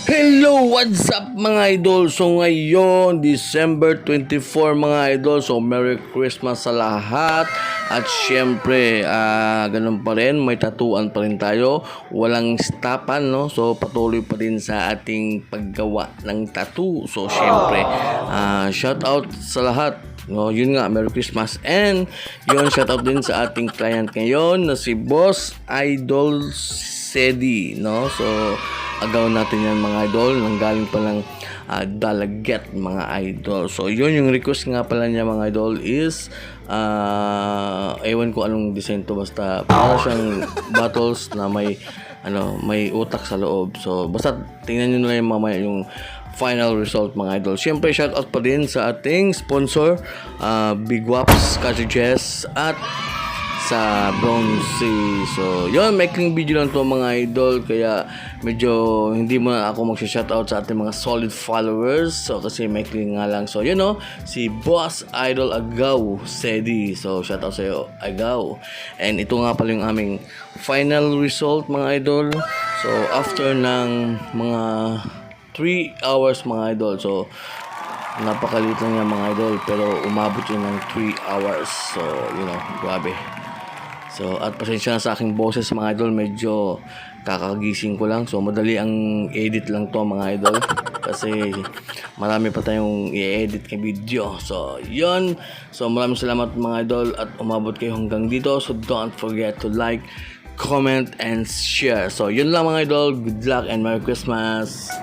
Hello, what's up mga idol? So ngayon, December 24 mga idol. So Merry Christmas sa lahat. At syempre, ganun pa rin, may tatuan pa rin tayo. Walang stopan, no? So patuloy pa din sa ating paggawa ng tattoo. So syempre, shout out sa lahat. No, yun nga, Merry Christmas. And yun, shout out din sa ating client ngayon na si Boss Idol Sedi, no? So agaw natin yan mga idol, nanggaling pa lang Dalaget mga idol. So yun yung request nga pala niya mga idol is ewan ko anong design to, basta para siyang bottles na may may utak sa loob. So basta tingnan niyo na lang mamaya yung final result mga idol. Siyempre shout out pa din sa ating sponsor, Big Waps, Cartridges at sa Bronzy. So yun, making video lang to mga idol, kaya medyo hindi mo na ako mag-shoutout sa ating mga solid followers. So kasi making nga lang. So yun si Boss Idol Agaw Sedi. So shoutout sa iyo Agaw. And ito nga pala yung aming final result mga idol. So after ng mga 3 hours mga idol. So napakalit lang yan mga idol, pero umabot yun ng 3 hours. So grabe. So at pasensya na sa aking boses mga idol, medyo kakagising ko lang. So madali ang edit lang to mga idol, kasi marami pa tayong i-edit na video. So yun, so maraming salamat mga idol at umabot kayo hanggang dito. So don't forget to like, comment and share. So yun lang mga idol, good luck and Merry Christmas.